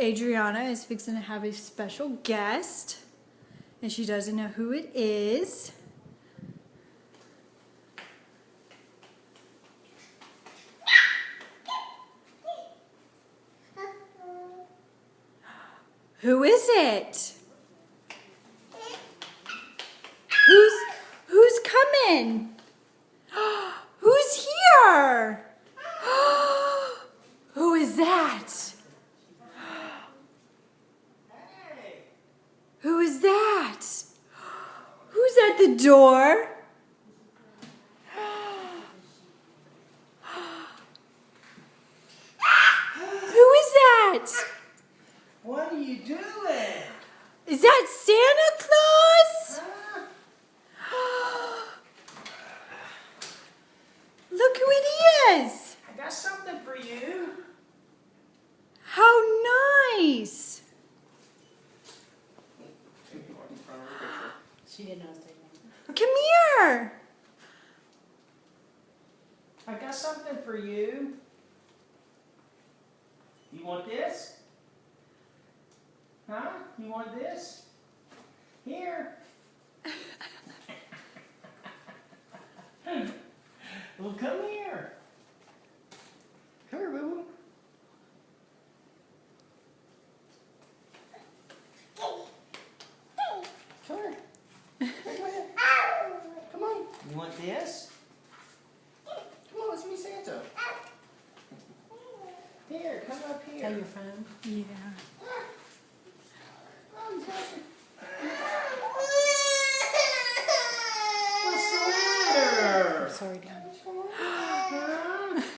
Adriana is fixing to have a special guest, and she doesn't know who it is. Who is it? Who's coming? Who's here? Who is that? Who is that? Who's at the door? Who is that? What are you doing? Is that Santa Claus? Huh? Look who it is. I got something for you. How nice. She didn't know I was taking it. Come here. I got something for you. You want this? Huh? You want this? Here. Well, come here. Come here, boo-boo. Come here. Come on. You want this? Come on, let's meet Santa. Here, come up here. Tell your phone. Yeah.